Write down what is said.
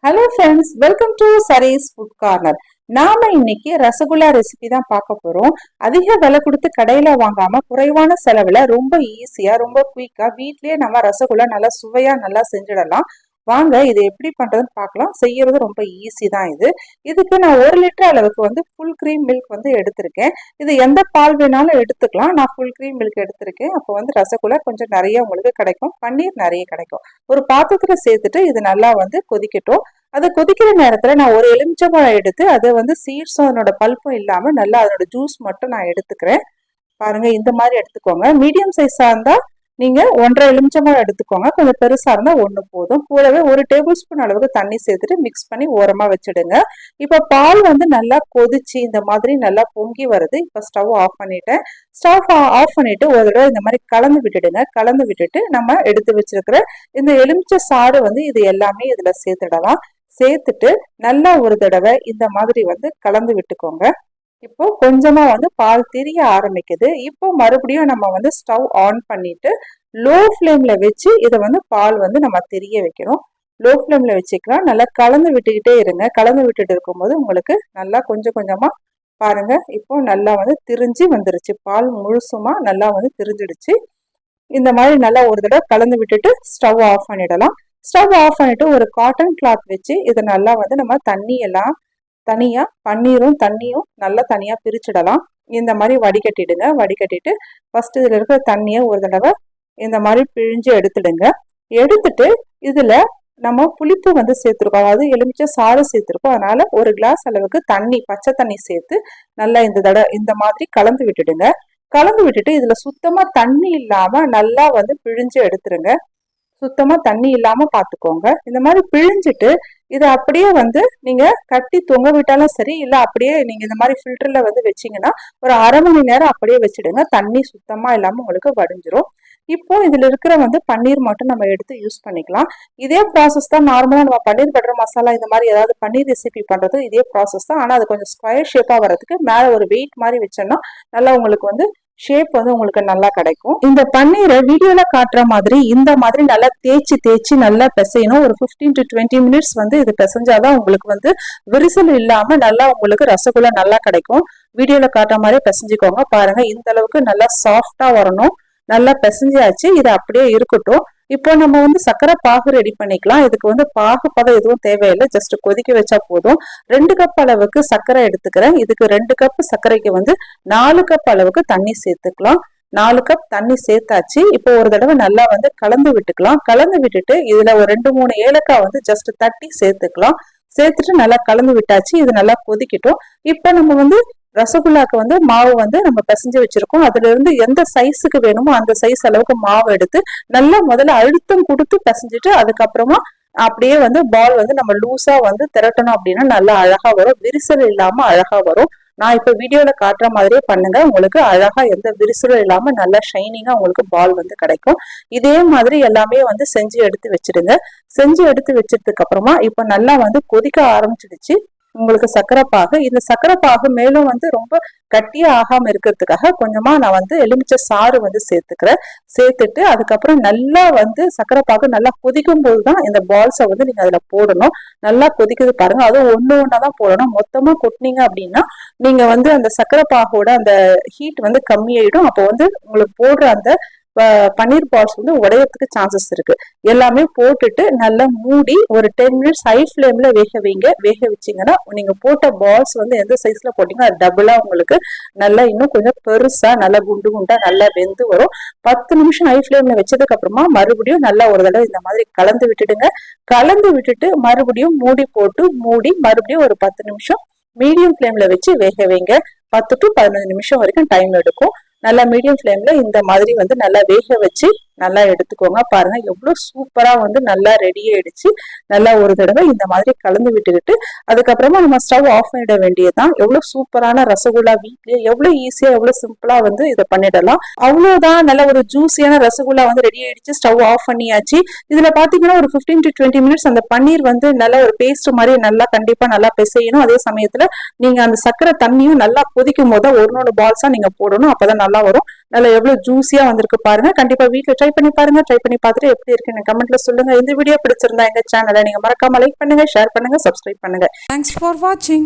Hello friends, welcome to Saree's food corner. நாம இன்னைக்கு rasgulla recipe தான் பார்க்க போறோம். அதிக விலை கொடுத்து கடையில வாங்காம குறைவான செலவுல ரொம்ப ஈஸியா ரொம்ப குயிக்கா வீட்லயே நம்ம ரசகுல்லா நல்லா சுவையா நல்லா செஞ்சிடலாம். வாங்க இது எப்படி பண்றதுன்னு பார்க்கலாம். செய்யறது ரொம்ப ஈஸி தான் இது. இதுக்கு நான் 1 லிட்டர் அளவுக்கு வந்து ஃபுல் கிரீம் மில்க் வந்து எடுத்திருக்கேன். இது எந்த பால் வேணாலும் எடுத்துக்கலாம். நான் ஃபுல் கிரீம் மில்க் எடுத்திருக்கேன். அப்போ வந்து ரசகுல்லா கொஞ்சம் நிறைய உங்களுக்கு கிடைக்கும், பன்னீர் நிறைய கிடைக்கும். ஒரு பாத்திரத்துல சேர்த்துட்டு இது நல்லா வந்து கொதிக்கட்டும். அது கொதிக்கிற நேரத்துல நான் ஒரு எலுமிச்சம்பழம் எடுத்து அதை வந்து சீட்ஸும் அதனோட பல்ப்பும் இல்லாம நல்லா அதனோட ஜூஸ் மட்டும் நான் எடுத்துக்கிறேன். பாருங்க, இந்த மாதிரி எடுத்துக்கோங்க. மீடியம் சைஸா இருந்தா நீங்க 1.5 எலுமிச்சம்பழம் எடுத்துக்கோங்க. கொஞ்சம் பெருசா இருந்தா 1 போதும். கூடவே 1 டேபிள் ஸ்பூன் அளவுக்கு தண்ணி சேர்த்துட்டு மிக்ஸ் பண்ணி ஓரமா வச்சிடுங்க. இப்ப பால் வந்து நல்லா கொதிச்சு இந்த மாதிரி நல்லா பொங்கி வருது. இப்ப ஸ்டவ் ஆஃப் பண்ணிட்டேன். ஸ்டவ் ஆஃப் பண்ணிட்டு ஒரு தடவை இந்த மாதிரி கலந்து விட்டுடுங்க. கலந்து விட்டுட்டு நம்ம எடுத்து வச்சிருக்கிற இந்த எலுமிச்சை சாறு வந்து இது எல்லாமே இதுல சேர்த்துடலாம். சேர்த்துட்டு நல்லா ஒரு தடவை இந்த மாதிரி வந்து கலந்து விட்டுக்கோங்க. இப்போ கொஞ்சமா வந்து பால் திரிய ஆரம்பிக்குது. இப்போ மறுபடியும் நம்ம வந்து ஸ்டவ் ஆன் பண்ணிட்டு லோ ஃப்ளேம்ல வச்சு இதை வந்து பால் வந்து நம்ம திரிய வைக்கணும். லோ ஃப்ளேம்ல வச்சுக்கலாம். நல்லா கலந்து விட்டுக்கிட்டே இருங்க. கலந்து விட்டுட்டு இருக்கும்போது உங்களுக்கு நல்லா கொஞ்சம் கொஞ்சமா பாருங்க, இப்போ நல்லா வந்து திரிஞ்சு வந்துருச்சு. பால் முழுசுமா நல்லா வந்து திரிஞ்சிடுச்சு. இந்த மாதிரி நல்லா ஒரு தடவை கலந்து விட்டுட்டு ஸ்டவ் ஆஃப் பண்ணிடலாம். ஸ்டவ் ஆஃப் பண்ணிட்டு ஒரு காட்டன் கிளாத் வச்சு இதை நல்லா வந்து நம்ம தண்ணி எல்லாம் தனியா பன்னீரும் தண்ணியும் நல்லா தனியா பிரிச்சிடலாம். இந்த மாதிரி வடிகட்டிடுங்க. வடிகட்டிட்டு ஃபர்ஸ்ட் இதுல இருக்கிற தண்ணியை ஒரு தடவை இந்த மாதிரி பிழிஞ்சு எடுத்துடுங்க. எடுத்துட்டு இதுல நம்ம புளிப்பு வந்து சேர்த்துருக்கோம், அதாவது எலுமிச்சை சாறு சேர்த்துருக்கோம். அதனால 1 கிளாஸ் அளவுக்கு தண்ணி, பச்சை தண்ணி சேர்த்து நல்லா இந்த மாதிரி கலந்து விட்டுடுங்க. கலந்து விட்டுட்டு இதுல சுத்தமா தண்ணி இல்லாம நல்லா வந்து பிழிஞ்சு எடுத்துருங்க. சுத்தமா தண்ணி இல்லாம பாத்துக்கோங்க. இந்த மாதிரி பிழிஞ்சிட்டு இதை அப்படியே வந்து நீங்க கட்டி தொங்க விட்டாலும் சரி, இல்ல அப்படியே நீங்க இந்த மாதிரி ஃபில்டர்ல வந்து வச்சீங்கன்னா ஒரு 1/2 மணி நேரம் அப்படியே வச்சிடுங்க. தண்ணி சுத்தமா இல்லாம உங்களுக்கு வடிஞ்சிரும். இப்போ இதுல இருக்கிற வந்து பன்னீர் மட்டும் நம்ம எடுத்து யூஸ் பண்ணிக்கலாம். இதே ப்ராசஸ் தான் நார்மலா நம்ம பன்னீர் பட்டர் மசாலா இந்த மாதிரி ஏதாவது பன்னீர் ரெசிபி பண்றது இதே ப்ராசஸ் தான். ஆனா அது கொஞ்சம் ஸ்கொயர் ஷேப்பா வர்றதுக்கு மேல ஒரு வெயிட் மாதிரி வச்சோம்னா நல்லா உங்களுக்கு வந்து ஷேப் வந்து உங்களுக்கு நல்லா கிடைக்கும். இந்த பன்னீரை வீடியோல காட்டுற மாதிரி இந்த மாதிரி நல்லா தேய்ச்சி தேய்ச்சி நல்லா பிசையணும். ஒரு 15 to 20 மினிட்ஸ் வந்து இது பிசைஞ்சாதான் உங்களுக்கு வந்து விரிசல் இல்லாம நல்லா உங்களுக்கு ரசகுல்லா நல்லா கிடைக்கும். வீடியோல காட்டுற மாதிரி பிசைஞ்சுக்கோங்க. பாருங்க, இந்த அளவுக்கு நல்லா சாஃப்டா வரணும். நல்லா பிசைஞ்சாச்சு. இது அப்படியே இருக்கட்டும். இப்போ நம்ம வந்து சர்க்கரை பாகு ரெடி பண்ணிக்கலாம். இதுக்கு வந்து பாகு பதம் எதுவும் தேவையில்லை, ஜஸ்ட் கொதிக்க வச்சா போதும். 2 கப் அளவுக்கு சர்க்கரை எடுத்துக்கிறேன். இதுக்கு 2 கப் சர்க்கரைக்கு வந்து 4 கப் அளவுக்கு தண்ணி சேர்த்துக்கலாம். 4 கப் தண்ணி சேர்த்தாச்சு. இப்போ ஒரு தடவை நல்லா வந்து கலந்து விட்டுக்கலாம். கலந்து விட்டுட்டு இதுல ஒரு 2-3 ஏலக்காய் வந்து ஜஸ்ட் தட்டி சேர்த்துக்கலாம். சேர்த்துட்டு நல்லா கலந்து விட்டாச்சு. இது நல்லா கொதிக்கட்டும். இப்போ நம்ம வந்து ரசகுல்லாக்கு வந்து மாவு வந்து நம்ம பிசைஞ்சு வச்சிருக்கோம். அதுல இருந்து எந்த சைஸுக்கு வேணுமோ அந்த சைஸ் அளவுக்கு மாவு எடுத்து நல்லா முதல்ல அழுத்தம் கொடுத்து பிசைஞ்சிட்டு அதுக்கப்புறமா அப்படியே வந்து பால் வந்து நம்ம லூஸா வந்து திரட்டணும். அப்படின்னா நல்லா அழகா வரும், விரிசல் இல்லாம அழகா வரும். நான் இப்ப வீடியோல காட்டுற மாதிரியே பண்ணுங்க. உங்களுக்கு அழகா எந்த விரிசலும் இல்லாம நல்லா ஷைனிங்கா உங்களுக்கு பால் வந்து கிடைக்கும். இதே மாதிரி எல்லாமே வந்து செஞ்சு எடுத்து வச்சிடுங்க. செஞ்சு எடுத்து வச்சதுக்கு அப்புறமா இப்ப நல்லா வந்து கொதிக்க ஆரம்பிச்சிடுச்சு உங்களுக்கு சர்க்கரை பாகு. இந்த சர்க்கரை பாகு மேலும் வந்து ரொம்ப கட்டியா ஆகாம இருக்கிறதுக்காக கொஞ்சமா நான் வந்து எலுமிச்சை சாறு வந்து சேர்த்துக்கிறேன். சேர்த்துட்டு அதுக்கப்புறம் நல்லா வந்து சர்க்கரை பாகு நல்லா கொதிக்கும் போதுதான் இந்த பால்ஸை வந்து நீங்க அதுல போடணும். நல்லா கொதிக்குது பாருங்க. அதுவும் ஒண்ணா தான் போடணும். மொத்தமா கொட்டினீங்க அப்படின்னா நீங்க வந்து அந்த சர்க்கரை பாகோட அந்த ஹீட் வந்து கம்மியாயிடும். அப்போ வந்து உங்களுக்கு போடுற அந்த பன்னீர் பால்ஸ் வந்து உடையறதுக்கு சான்சஸ் இருக்கு. எல்லாமே போட்டுட்டு நல்லா மூடி ஒரு 10 மினிட்ஸ் ஹை ஃப்ளேம்ல வேக வைங்க. வேக வச்சீங்கன்னா நீங்க போட்ட பால்ஸ் வந்து எந்த சைஸ்ல போட்டீங்கன்னா அது டபுளா உங்களுக்கு நல்லா இன்னும் கொஞ்சம் பெருசா நல்லா குண்டு குண்டா நல்லா வெந்து வரும். 10 நிமிஷம் ஹை ஃப்ளேம்ல வச்சதுக்கு அப்புறமா மறுபடியும் நல்லா ஒரு தடவை இந்த மாதிரி கலந்து விட்டுடுங்க. கலந்து விட்டுட்டு மறுபடியும் மூடி போட்டு மூடி மறுபடியும் ஒரு 10 நிமிஷம் மீடியம் ஃப்ளேம்ல வச்சு வேக வைங்க. 10 to 15 நிமிஷம் வரைக்கும் டைம் எடுக்கும். நல்லா மீடியம் ஃப்ளேம்ல இந்த மாதிரி வந்து நல்லா வேக வச்சு நல்லா எடுத்துக்கோங்க. பாருங்க எவ்வளவு சூப்பரா வந்து நல்லா ரெடி ஆயிடுச்சு. நல்லா ஒரு தடவை இந்த மாதிரி கலந்து விட்டுக்கிட்டு அதுக்கப்புறமா நம்ம ஸ்டவ் ஆஃப் பண்ணிட வேண்டியதுதான். எவ்வளவு சூப்பரான ரசகுல்லா வீட்லயே எவ்வளவு ஈஸியா எவ்வளவு சிம்பிளா வந்து இதை பண்ணிடலாம். அவ்வளவுதான், நல்ல ஒரு ஜூஸியான ரசகுல்லா வந்து ரெடி ஆயிடுச்சு. ஸ்டவ் ஆஃப் பண்ணியாச்சு. இதுல பாத்தீங்கன்னா ஒரு 15 to 20 மினிட்ஸ் அந்த பன்னீர் வந்து நல்ல ஒரு பேஸ்ட் மாதிரி நல்லா கண்டிப்பா நல்லா பிசையணும். அதே சமயத்துல நீங்க அந்த சர்க்கரை தண்ணியும் நல்லா கொதிக்கும் போது 1 பால்ஸா நீங்க போடணும். அப்பதான் நல்லா வரும். நல்லா எவ்வளவு ஜூஸியா வந்திருக்கு பாருங்க. கண்டிப்பா வீட்டுல ட்ரை பண்ணி பாருங்க. ட்ரை பண்ணி பார்த்துட்டு எப்படி இருக்குன்னு கமெண்ட்ல சொல்லுங்க. இந்த வீடியோ பிடிச்சிருந்தா எங்க சேனலை நீங்க மறக்காம லைக் பண்ணுங்க, ஷேர் பண்ணுங்க, சப்ஸ்கிரைப் பண்ணுங்க. Thanks for watching.